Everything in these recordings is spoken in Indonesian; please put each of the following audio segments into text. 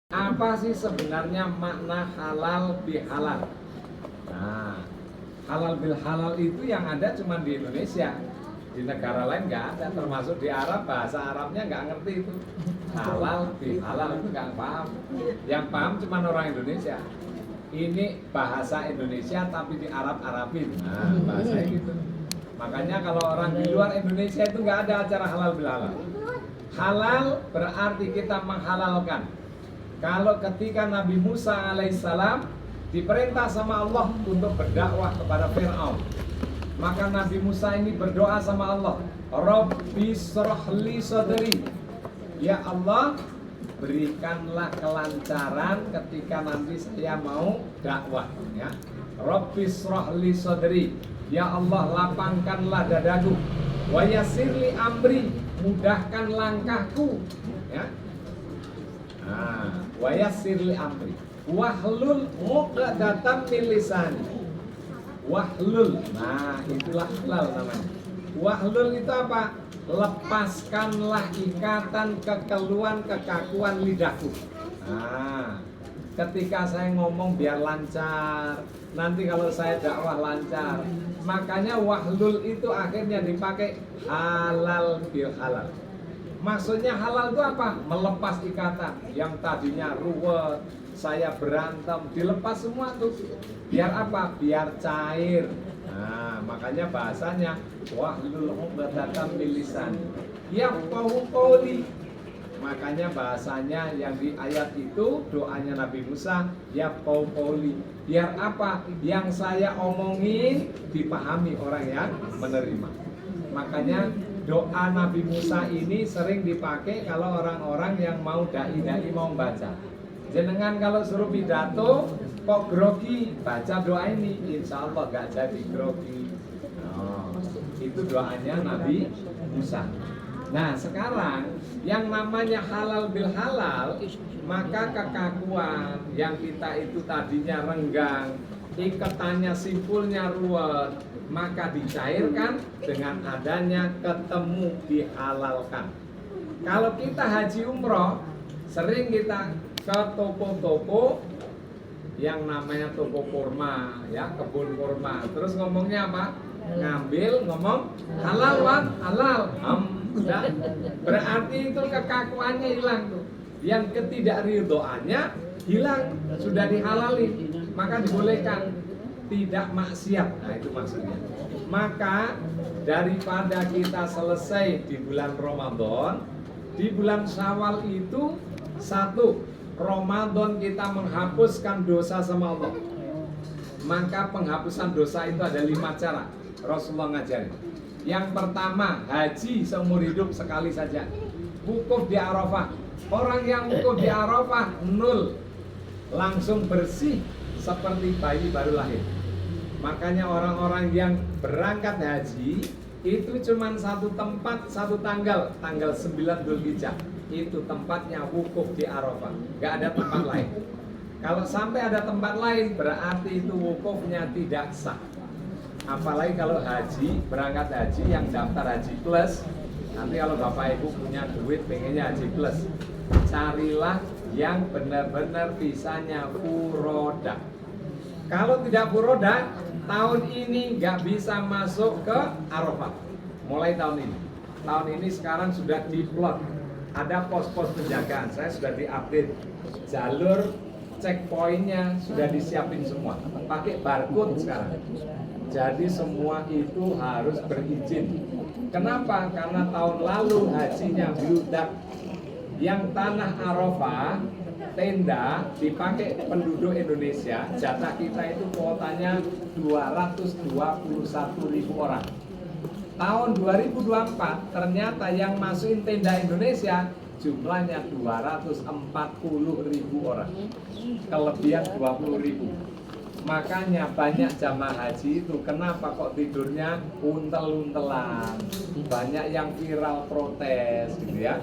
Apa sih sebenarnya makna halal bihalal? Nah, halal bil halal itu yang ada cuma di Indonesia. Di negara lain nggak ada, termasuk di Arab, bahasa Arabnya nggak ngerti itu. Halal bihalal itu nggak paham. Yang paham cuma orang Indonesia. Ini bahasa Indonesia tapi di Arab-Arabin. Nah, bahasanya gitu. Makanya kalau orang di luar Indonesia itu nggak ada acara halal bil halal. Halal berarti kita menghalalkan. Kalau ketika Nabi Musa alaihissalam diperintah sama Allah untuk berdakwah kepada Fir'aun, maka Nabi Musa ini berdoa sama Allah, Rabbi shrahli sadri, ya Allah berikanlah kelancaran ketika nanti saya mau dakwah, ya. Rabbi shrahli sadri, ya Allah lapangkanlah dadaku, wa yassirli amri, mudahkan langkahku, ya. Nah, wa yassirli amri wahlul 'uqdatam min lisani. Wahlul, nah itulah halal namanya. Wahlul itu apa? Lepaskanlah ikatan kekeluhan kekakuan lidahku. Nah, ketika saya ngomong biar lancar, nanti kalau saya dakwah lancar. Makanya wahlul itu akhirnya dipakai halal bil halal. Maksudnya halal itu apa? Melepas ikatan. Yang tadinya ruwet, saya berantem, dilepas semua tuh. Biar apa? Biar cair. Nah, makanya bahasanya wahlul 'uqdatam min lisani yafqahu qawli. Makanya bahasanya yang di ayat itu doanya Nabi Musa, yafqahu qawli. Biar apa? Yang saya omongin dipahami orang yang menerima. Makanya doa Nabi Musa ini sering dipakai kalau orang-orang yang mau dai-dai mau baca. Jenengan kalau suruh pidato kok grogi, baca doa ini, insya Allah gak jadi grogi. Oh, itu doanya Nabi Musa. Nah sekarang yang namanya halal bil halal, maka kekakuan yang kita itu tadinya renggang, ikatannya simpulnya ruwet, maka dicairkan dengan adanya ketemu dihalalkan. Kalau kita haji umroh, sering kita ke toko-toko yang namanya toko kurma, ya kebun kurma. Terus ngomongnya apa? Ngambil, ngomong halal wan, halal. Ya. Berarti itu kekakuannya hilang tuh. Yang ketidakridhoannya hilang, sudah dihalali, maka dibolehkan. Tidak maksiat, nah itu maksudnya. Maka daripada kita selesai di bulan Ramadan, di bulan Syawal itu satu, Ramadan kita menghapuskan dosa sama Allah. Maka penghapusan dosa itu ada 5 cara Rasulullah ngajarin. Yang pertama, haji seumur hidup sekali saja. Wukuf di Arafah. Orang yang wukuf di Arafah 0, langsung bersih seperti bayi baru lahir. Makanya orang-orang yang berangkat haji itu cuma satu tempat, satu tanggal 9 Dzulhijjah. Itu tempatnya wukuf di Arafah, nggak ada tempat lain. Kalau sampai ada tempat lain berarti itu wukufnya tidak sah. Apalagi kalau haji, berangkat haji yang daftar haji plus. Nanti kalau Bapak Ibu punya duit pengennya haji plus, carilah yang benar-benar visanya furoda. Kalau tidak furoda, tahun ini nggak bisa masuk ke Arafah. Mulai tahun ini. Tahun ini sekarang sudah diplot. Ada pos-pos penjagaan. Saya sudah diupdate. Jalur checkpointnya sudah disiapin semua. Pakai barcode sekarang. Jadi semua itu harus berizin. Kenapa? Karena tahun lalu hajinya bludak. Yang tanah Arafah tenda dipakai penduduk Indonesia, jatah kita itu kuotanya 221.000 orang. Tahun 2024 ternyata yang masukin tenda Indonesia jumlahnya 240.000 orang. Kelebihan 20.000. Makanya banyak jamaah haji itu kenapa kok tidurnya untel-untelan. Banyak yang viral protes gitu ya.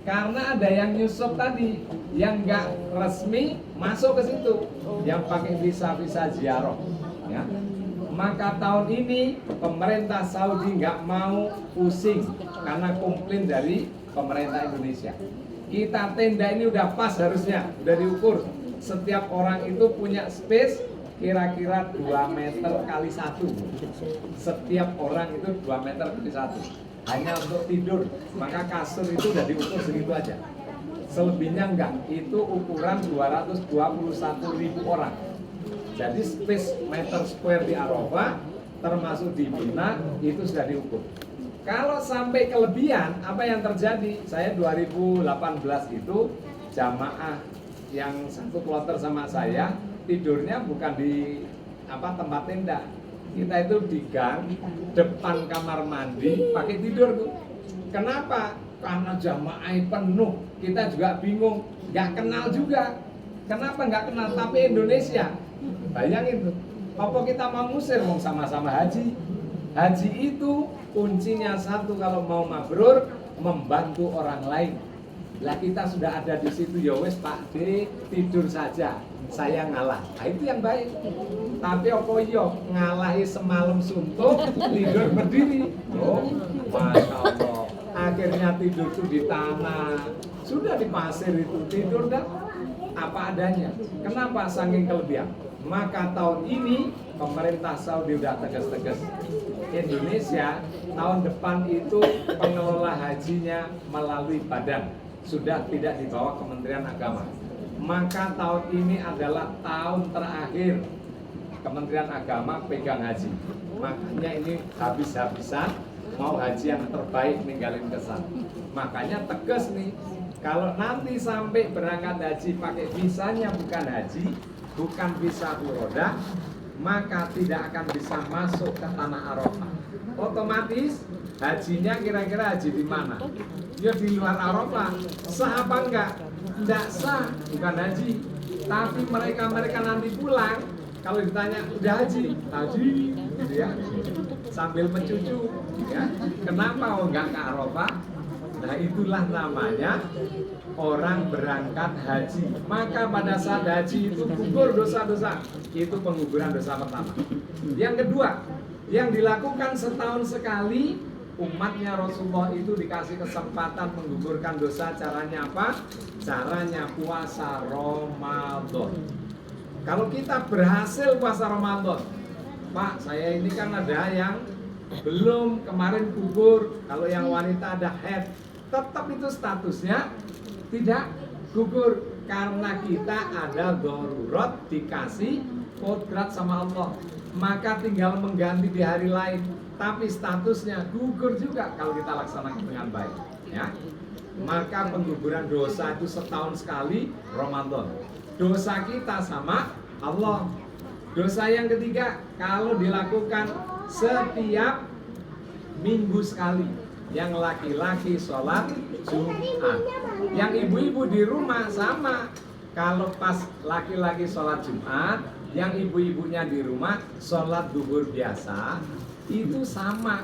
Karena ada yang nyusup tadi, yang nggak resmi masuk ke situ, yang pakai visa ziarah, ya. Maka tahun ini pemerintah Saudi nggak mau pusing karena komplain dari pemerintah Indonesia. Kita tenda ini udah pas harusnya, udah diukur. Setiap orang itu punya space kira-kira 2 meter kali 1. Setiap orang itu 2 meter kali 1. Hanya untuk tidur, maka kasur itu udah diukur segitu aja. Selebihnya enggak, itu ukuran 221.000 orang. Jadi space meter square di Arafah termasuk di Mina itu sudah diukur. Kalau sampai kelebihan, apa yang terjadi? Saya 2018 itu jamaah yang satu kloter sama saya tidurnya bukan di tempat tenda. Kita itu di gang depan kamar mandi pakai tidur tuh. Kenapa? Karena jamaah penuh. Kita juga bingung, nggak kenal juga. Kenapa nggak kenal? Tapi Indonesia. Bayangin tuh. Apa kita mau musir mau sama-sama haji? Haji itu kuncinya satu, kalau mau mabrur membantu orang lain. Lah kita sudah ada di situ, ya wes Pak D, tidur saja, saya ngalah. Nah, itu yang baik. Tapi apa yo ngalahi semalam suntuk, tidur berdiri. Oh, Masya Allah. Akhirnya tidur tuh di tanah, sudah di pasir itu tidur dah apa adanya. Kenapa? Saking kelebihan. Maka tahun ini pemerintah Saudi udah tegas-tegas. Indonesia tahun depan itu pengelola hajinya melalui badan, sudah tidak di bawah Kementerian Agama. Maka tahun ini adalah tahun terakhir Kementerian Agama pegang haji. Makanya ini habis-habisan mau haji yang terbaik ninggalin kesan. Makanya tegas nih, kalau nanti sampai berangkat haji pakai visanya bukan haji, bukan visa furoda, maka tidak akan bisa masuk ke tanah Arafah. Otomatis hajinya kira-kira haji di mana? Ya di luar Arafah. Sah apa enggak? Tidak sah, bukan haji. Tapi mereka nanti pulang, kalau ditanya udah haji, gitu ya, sambil mencucu, ya. Kenapa enggak ke Arafah? Nah itulah namanya orang berangkat haji. Maka pada saat haji itu gugur dosa-dosa. Itu pengguguran dosa pertama. Yang kedua, yang dilakukan setahun sekali, umatnya Rasulullah itu dikasih kesempatan menggugurkan dosa. Caranya apa? Caranya puasa Ramadan. Kalau kita berhasil puasa Ramadan, Pak, saya ini kan ada yang belum kemarin gugur. Kalau yang wanita ada haid, tetap itu statusnya tidak gugur karena kita ada darurat dikasih kodrat sama Allah, maka tinggal mengganti di hari lain, tapi statusnya gugur juga kalau kita laksanakan dengan baik, ya. Maka pengguguran dosa itu setahun sekali Ramadan. Dosa kita sama Allah. Dosa yang ketiga kalau dilakukan setiap minggu sekali. Yang laki-laki sholat Jumat, yang ibu-ibu di rumah sama. Kalau pas laki-laki sholat Jumat, yang ibu-ibunya di rumah sholat duhur biasa, itu sama,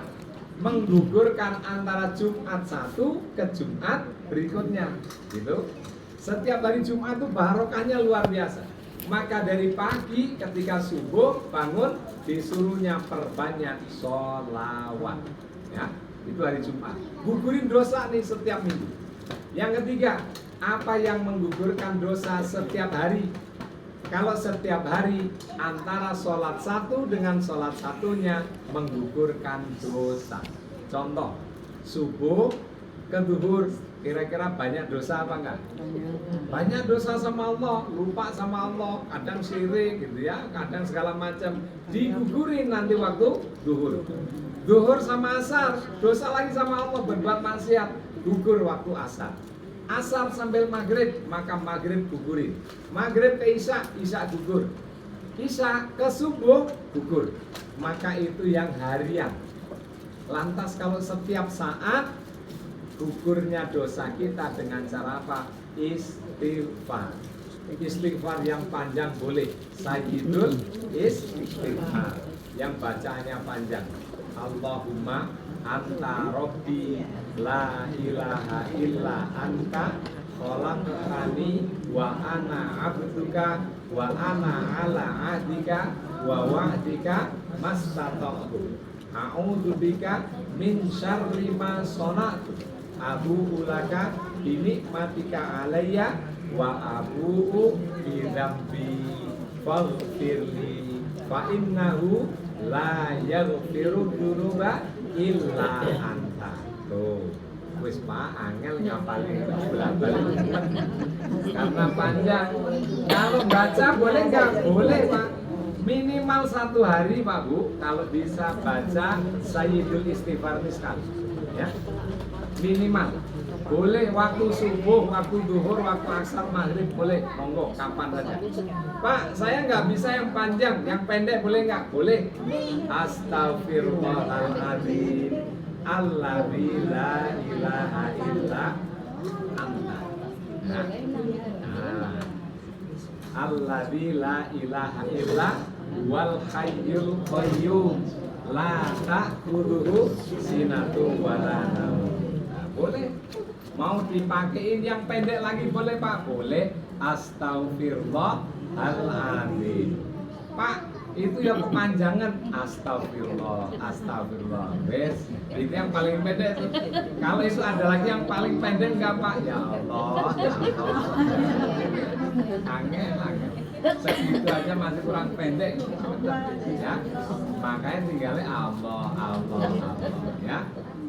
menggugurkan antara Jumat satu ke Jumat berikutnya, gitu. Setiap hari Jumat itu barokahnya luar biasa. Maka dari pagi ketika subuh bangun disuruhnya perbanyak sholawat, ya. Itu hari Jumat. Gugurin dosa nih setiap minggu. Yang ketiga, apa yang menggugurkan dosa setiap hari? Kalau setiap hari antara sholat satu dengan sholat satunya menggugurkan dosa. Contoh, subuh ke duhur, kira-kira banyak dosa apa enggak? Banyak dosa sama Allah, lupa sama Allah, kadang syirik gitu ya, kadang segala macam. Digugurin nanti waktu duhur. Duhur sama asar, dosa lagi sama Allah, berbuat maksiat, gugur waktu asar. Asar sambil maghrib, maka maghrib gugurin. Maghrib ke isya, isya gugur. Isya ke subuh, gugur. Maka itu yang harian. Lantas kalau setiap saat gugurnya dosa kita dengan cara apa? Istighfar. Istighfar yang panjang boleh. Sayyidul istighfar. Yang bacaannya panjang. Allahumma anta rabbi la ilaha illa anta khalaqtani wa ana abduka wa ana ala ahdika wa wa'dika mastata'tu a'udzu bika min syarri ma sana'tu abu'u laka binikmatika alayya wa abu'u bidzambi faghfirli fa innahu la yaghfiru dzunuba illa anta. Tuh, wis Pak, angel ngapalin bolak-balik karena panjang. Kalau baca boleh nggak? Boleh Pak. Minimal 1 hari Pak Bu, kalau bisa baca Sayyidul Istighfar sekali, ya. Minimal. Boleh waktu subuh, waktu duhur, waktu asar, maghrib, boleh. Monggo, kapan saja. Pak, saya nggak bisa yang panjang, yang pendek boleh nggak? Boleh. Astaghfirullahaladzim, alladzi la ilaha illa anta. Nah. Alladzi la ilaha illa wal hayyul qayyum la ta'khudhuhu sinatun wa la naum. Boleh. Mau dipakein yang pendek lagi boleh Pak? Boleh. Astaghfirullahaladzim. Pak, itu yang kepanjangan astagfirullah, astagfirullah. Wes, itu yang paling pendek tuh. Kalau itu ada lagi yang paling pendek enggak Pak? Ya Allah, ya Allah. Angel. Segitu aja masih kurang pendek, ya. Makanya tinggalnya Allah, ya.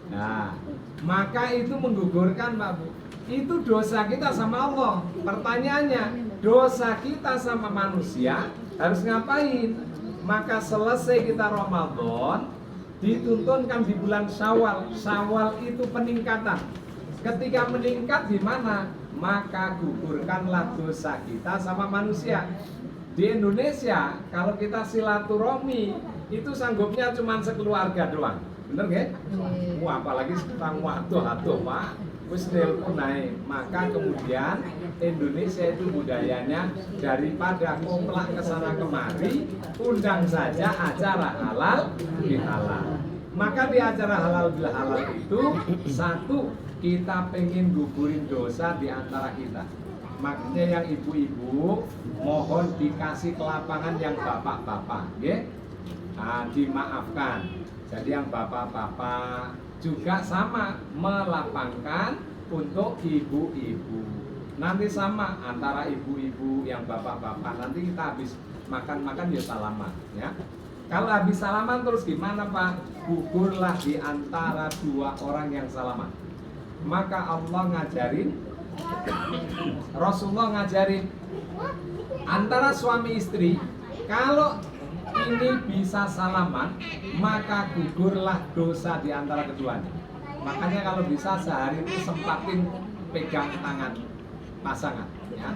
Nah, maka itu menggugurkan Pak Bu. Itu dosa kita sama Allah. Pertanyaannya, dosa kita sama manusia harus ngapain? Maka selesai kita Ramadan, dituntunkan di bulan Syawal. Syawal itu peningkatan. Ketika meningkat di mana? Maka gugurkanlah dosa kita sama manusia. Di Indonesia, kalau kita silaturahmi, itu sanggupnya cuma sekeluarga doang. Bener gak? Wah, apalagi sekarang waduh Pak, wis telepon naik. Maka kemudian Indonesia itu budayanya daripada komplak kesana kemari, undang saja acara halal bihalal. Maka di acara halal bihalal itu satu, kita pengen gugurin dosa di antara kita. Makanya yang ibu-ibu mohon dikasih kelapangan yang bapak-bapak, ya. Nah, dimaafkan. Jadi yang bapak-bapak juga sama melapangkan untuk ibu-ibu. Nanti sama antara ibu-ibu yang bapak-bapak, nanti kita habis makan-makan ya salaman, ya. Kalau habis salaman terus gimana Pak? Gugurlah di antara 2 orang yang salaman. Maka Allah ngajarin, Rasulullah ngajarin antara suami istri, kalau ini bisa salaman, maka gugurlah dosa di antara keduanya. Makanya kalau bisa sehari itu sempatin pegang tangan pasangan, ya.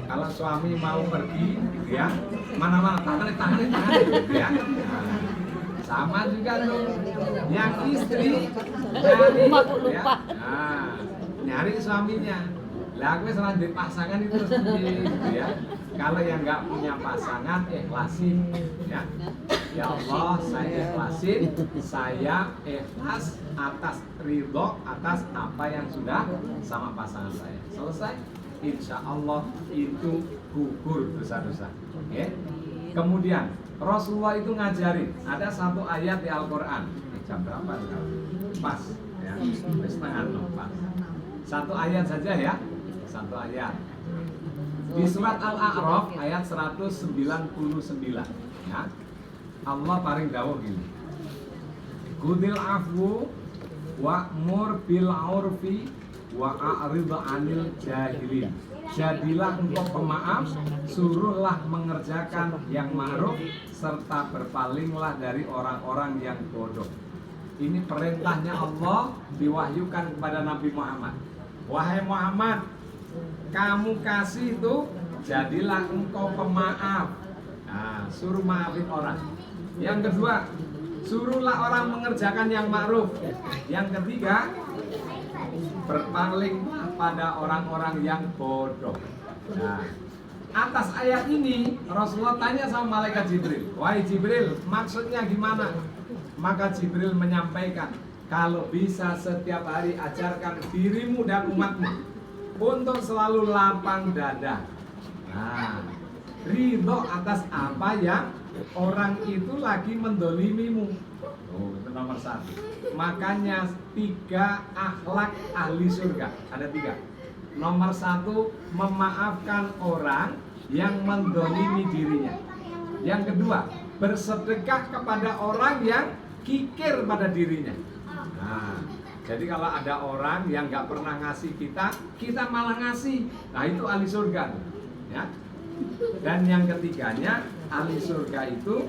Kalau suami mau pergi, gitu ya, mana-mana tangan, gitu ya. Nah, sama juga tuh, yang istri nyari, ya. Nah, nyari suaminya. Lah aku selanjutnya pasangan itu sendiri, gitu ya. Kalau yang nggak punya pasangan, ikhlasin, ya. Ya Allah, saya ikhlasin, saya ikhlas atas ridho, atas apa yang sudah sama pasangan saya. Selesai, insya Allah itu gugur dosa-dosa. Okay? Kemudian Rasulullah itu ngajarin, ada satu ayat di Al-Quran. Jam berapa sekarang? Pas, ya. Setengah 6 pas. Satu ayat saja ya. Satu ayat di surat Al-A'raf ayat 199, ya. Allah paling dawuh gini, Qudil afwu wa'mur bil urfi wa a'rid 'anil jahilin. Jadilah engkau pemaaf, suruhlah mengerjakan yang ma'ruf, serta berpalinglah dari orang-orang yang bodoh. Ini perintahnya Allah diwahyukan kepada Nabi Muhammad. Wahai Muhammad, kamu kasih itu, jadilah engkau pemaaf. Nah, suruh maafin orang. Yang kedua, suruhlah orang mengerjakan yang ma'ruf. Yang ketiga, berpaling pada orang-orang yang bodoh. Nah, atas ayat ini Rasulullah tanya sama malaikat Jibril, wahai Jibril, maksudnya gimana? Maka Jibril menyampaikan, kalau bisa setiap hari ajarkan dirimu dan umatmu untuk selalu lapang dada. Nah, ridho atas apa yang orang itu lagi mendolimimu. Oh, itu nomor 1. Makanya 3 akhlak ahli surga. Ada 3. Nomor 1, memaafkan orang yang mendolimi dirinya. Yang kedua, bersedekah kepada orang yang kikir pada dirinya. Nah, jadi kalau ada orang yang nggak pernah ngasih kita malah ngasih. Nah, itu ahli surga, ya. Dan yang ketiganya, ahli surga itu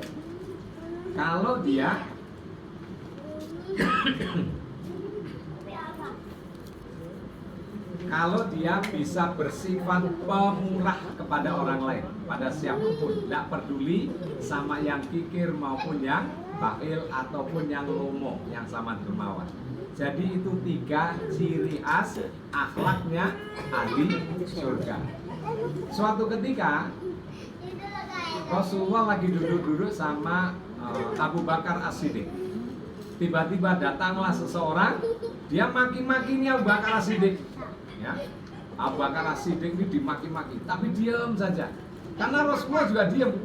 kalau dia kalau dia bisa bersifat pemurah kepada orang lain, pada siapapun, tidak peduli sama yang kikir maupun yang bakhil ataupun yang lomo, yang sama dermawan. Jadi itu 3 ciri khas akhlaknya ahli surga. Suatu ketika Rasulullah lagi duduk-duduk sama Abu Bakar As-Siddiq. Tiba-tiba datanglah seseorang, dia maki-makinya Abu Bakar As-Siddiq. Ya, Abu Bakar As-Siddiq ini dimaki-maki, tapi diam saja. Karena Rasulullah juga diam.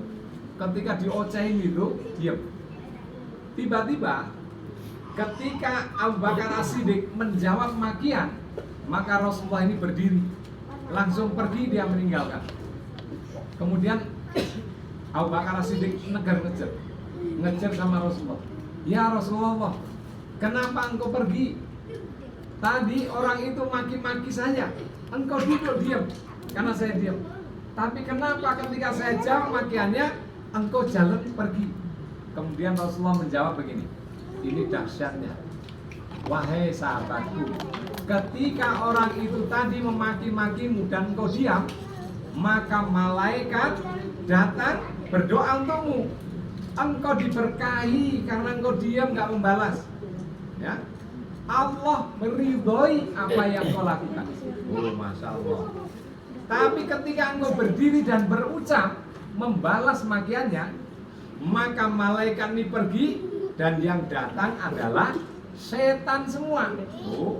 Ketika diocehin itu, diam. Tiba-tiba ketika Abu Bakar As-Siddiq menjawab makian, maka Rasulullah ini berdiri, langsung pergi, dia meninggalkan. Kemudian Abu Bakar As-Siddiq ngejar sama Rasulullah. Ya Rasulullah, kenapa engkau pergi? Tadi orang itu maki-maki saya, engkau duduk diam, karena saya diam. Tapi kenapa ketika saya jawab makiannya, engkau jalan pergi? Kemudian Rasulullah menjawab begini, ini dahsyatnya. Wahai sahabatku, ketika orang itu tadi memaki-makimu dan engkau diam, maka malaikat datang berdoa untukmu. Engkau diberkahi karena engkau diam gak membalas. Ya, Allah meridhoi apa yang kau lakukan. Oh, Masya Allah. Tapi ketika engkau berdiri dan berucap membalas makiannya, maka malaikat ini pergi dan yang datang adalah setan semua. Oh,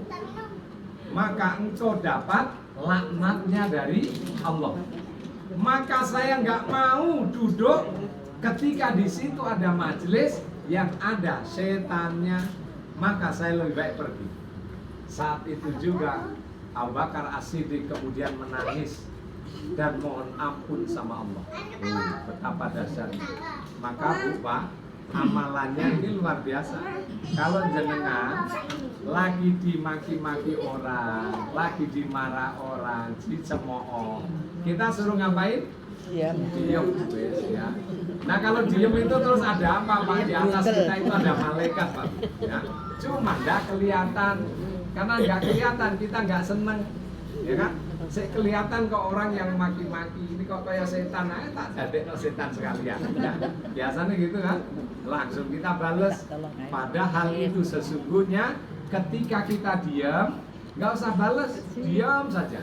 maka engkau dapat laknatnya dari Allah. Maka saya nggak mau duduk ketika di situ ada majelis yang ada setannya, maka saya lebih baik pergi. Saat itu juga Abu Bakar As-Siddiq kemudian menangis dan mohon ampun sama Allah. Betapa dahsyatnya. Maka Pak, amalannya ini luar biasa. Kalau jenengan lagi dimaki-maki orang, lagi dimarah orang, dicemooh, kita suruh ngapain? Diam, ya. Nah kalau diem itu terus ada apa Pak? Di atas kita itu ada malaikat Pak. Ya. Cuma nggak kelihatan, karena nggak kelihatan kita nggak seneng, ya kan? Kelihatan kok orang yang maki-maki ini kok kayak setan, tak jadi setan sekalian. Ya. Biasanya gitu kan? Langsung kita balas. Padahal itu sesungguhnya ketika kita diam, nggak usah balas, diam saja.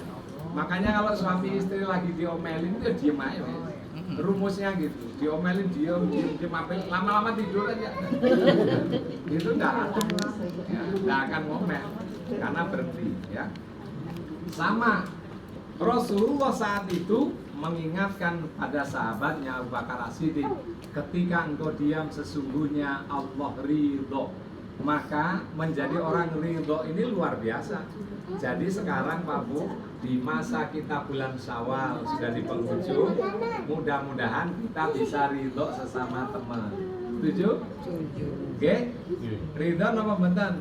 Makanya kalau suami istri lagi diomelin itu diem aja. Rumusnya gitu, diomelin diem, lama-lama tidur aja. Itu enggak akan ngomel karena berhenti, ya. Sama Rasulullah saat itu mengingatkan pada sahabatnya Abu Bakar As-Siddiq, ketika engkau diam sesungguhnya Allah ridho. Maka menjadi orang ridho ini luar biasa. Jadi sekarang Pak Bu, di masa kita bulan Syawal sudah di penghujung, mudah-mudahan kita bisa ridho sesama teman. Setuju? Oke? Ridho apa benten?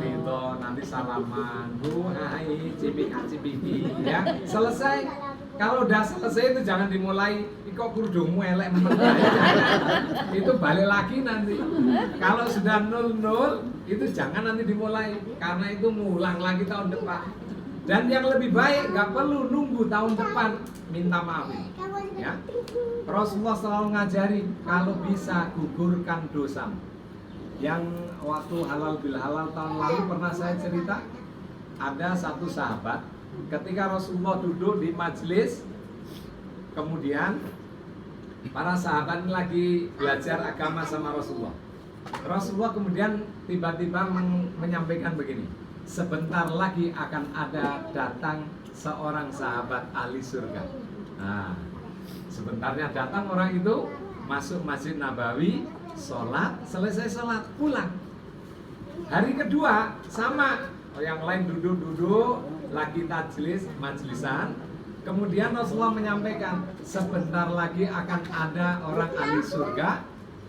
Ridho, nanti salaman, Bu, hai, cipika-cipiki, ya. Selesai. Kalau udah selesai itu jangan dimulai, kok kurdumu elek itu balik lagi nanti. Kalau sudah 0-0 itu jangan nanti dimulai, karena itu ngulang lagi tahun depan. Dan yang lebih baik nggak perlu nunggu tahun depan minta maaf, ya. Rasulullah selalu ngajari kalau bisa gugurkan dosa. Yang waktu halal bil halal tahun lalu pernah saya cerita, ada satu sahabat ketika Rasulullah duduk di majelis, kemudian para sahabat lagi belajar agama sama Rasulullah. Rasulullah kemudian tiba-tiba menyampaikan begini, sebentar lagi akan ada datang seorang sahabat ahli surga. Nah, sebentarnya datang orang itu, masuk Masjid Nabawi, sholat, selesai sholat, pulang. Hari kedua sama, yang lain duduk-duduk, lagi majlisan. Kemudian Rasulullah menyampaikan, sebentar lagi akan ada orang ahli surga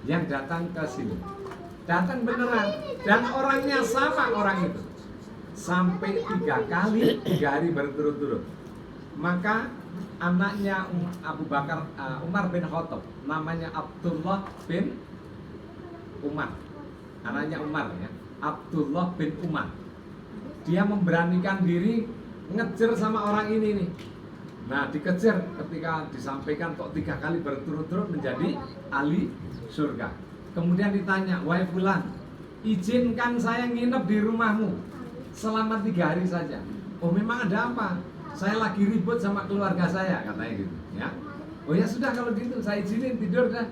yang datang ke sini. Datang beneran, dan orangnya sama orang itu. Sampai 3 kali, 3 hari berturut-turut. Maka anaknya Abu Bakar, Umar bin Khattab, namanya Abdullah bin Umar. Anaknya Umar ya, Abdullah bin Umar. Dia memberanikan diri ngejar sama orang ini nih. Nah, dikejar ketika disampaikan kok 3 kali berturut-turut menjadi ahli surga. Kemudian ditanya, wahai fulan, izinkan saya nginep di rumahmu selama 3 hari saja. Oh, memang ada apa? Saya lagi ribut sama keluarga saya, katanya gitu ya. Oh ya sudah, kalau gitu saya izinin tidur dah.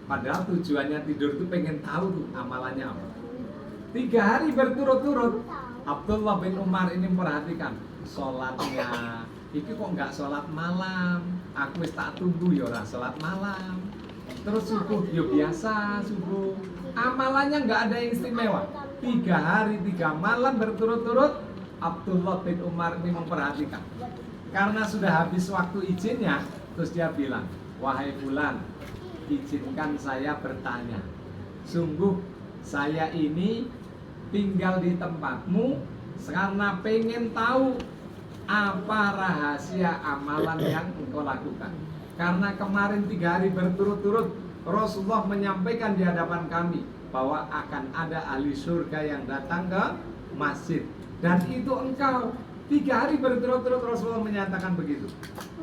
Padahal tujuannya tidur itu pengen tahu tuh amalannya apa. 3 hari berturut-turut Abdullah bin Umar ini memperhatikan sholatnya. Iki kok nggak sholat malam? Aku wis tak tunggu ya ora sholat malam. Terus subuh ya biasa subuh. Amalannya nggak ada yang istimewa. 3 hari 3 malam berturut-turut Abdullah bin Umar ini memperhatikan. Karena sudah habis waktu izinnya, terus dia bilang, wahai fulan, izinkan saya bertanya. Sungguh saya ini tinggal di tempatmu karena pengen tahu apa rahasia amalan yang engkau lakukan. Karena kemarin 3 hari berturut-turut Rasulullah menyampaikan di hadapan kami bahwa akan ada ahli surga yang datang ke masjid. Dan itu engkau 3 hari berturut-turut Rasulullah menyatakan begitu.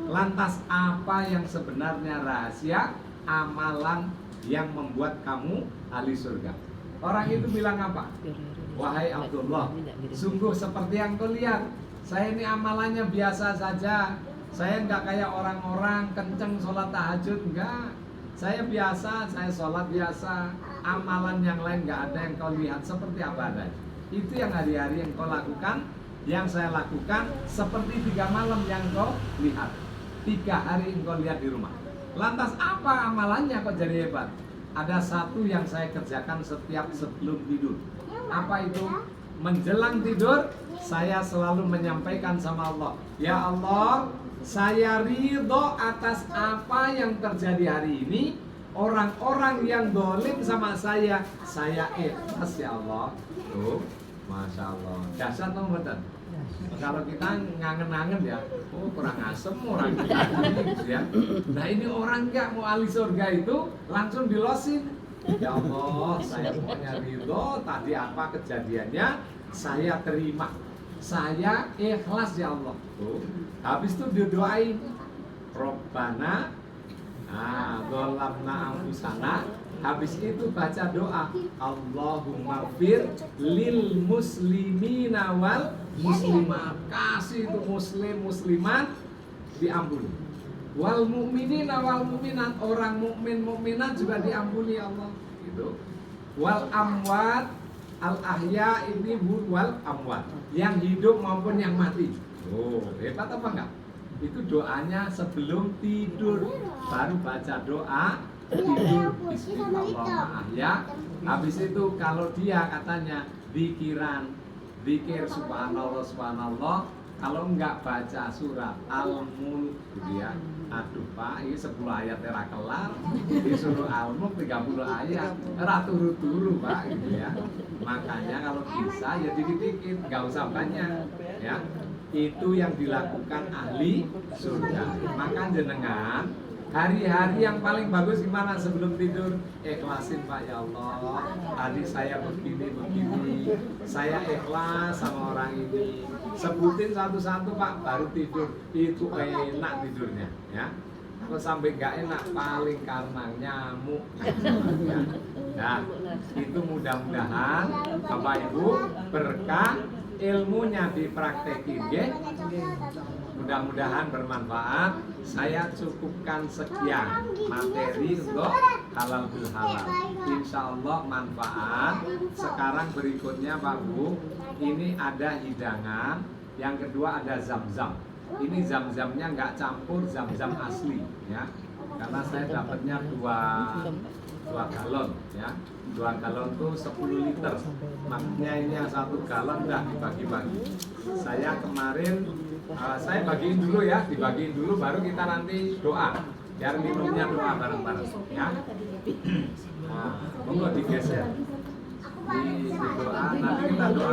Lantas apa yang sebenarnya rahasia amalan yang membuat kamu ahli surga? Orang itu bilang apa? Wahai Abdullah, sungguh seperti yang kau lihat, saya ini amalannya biasa saja. Saya enggak kayak orang-orang kenceng sholat tahajud, enggak. Saya biasa, saya sholat biasa. Amalan yang lain enggak ada yang kau lihat seperti apa adanya. Itu yang hari-hari yang kau lakukan. Yang saya lakukan seperti 3 malam yang kau lihat. 3 hari engkau lihat di rumah. Lantas apa amalannya kok jadi hebat? Ada satu yang saya kerjakan setiap sebelum tidur. Apa itu? Menjelang tidur, saya selalu menyampaikan sama Allah, ya Allah, saya ridho atas apa yang terjadi hari ini. Orang-orang yang dolim sama saya ikhlas ya Allah. Tuh, Masya Allah, dasar tuh betul. Kalau kita ngangen-ngangen ya, oh kurang asem orang kita gitu ya. Nah ini orang nggak mau ahli surga itu langsung dilosin. Ya Allah, saya pokoknya ridho, tadi apa kejadiannya, saya terima, saya ikhlas ya Allah. Tuh. Habis itu didoain, Robbana, Golamna Anfusana. Habis itu baca doa, Allahumma fir lil muslimina wal muslimat. Kasih itu muslim muslimat diampuni. Wal mu'minina wal mu'minat, orang mukmin mukminat juga diampuni Allah gitu. Wal amwat al ahya ini wal amwat, yang hidup maupun yang mati. Oh, hebat apa enggak? Itu doanya sebelum tidur, baru baca doa tidur bismillah ahya. Habis itu kalau dia katanya zikir subhanallah subhanallah. Kalau enggak baca surat Al-Mulk gitu ya. Aduh Pak, ini 10 ayat era kelar. Disuruh Al-Mulk 30 ayat. Turu-turu Pak gitu ya. Makanya kalau bisa ya dikit-dikit, enggak usah banyak ya. Itu yang dilakukan ahli surga. Maka jenengan hari-hari yang paling bagus gimana sebelum tidur? Ikhlasin Pak, ya Allah, tadi saya begini, saya ikhlas sama orang ini. Sebutin satu-satu Pak, baru tidur. Itu enak tidurnya ya. Kalau sampai nggak enak, paling karena nyamuk ya. Nah, itu mudah-mudahan Bapak Ibu berkah ilmunya dipraktekin ya. Mudah-mudahan bermanfaat. Saya cukupkan sekian materi untuk halal bil halal. Insya Allah manfaat. Sekarang berikutnya Pak Bu, ini ada hidangan. Yang kedua ada zam-zam. Ini zam-zamnya nggak campur zam-zam asli ya. karena saya dapatnya dua galon ya. 2 galon tuh 10 liter. Makanya ini yang 1 galon enggak dibagi-bagi. Saya kemarin saya bagiin dulu ya, dibagiin dulu baru kita nanti doa. Biar minumnya doa bareng-bareng ya. Nah, monggo digeser. Di doa nanti kita doa.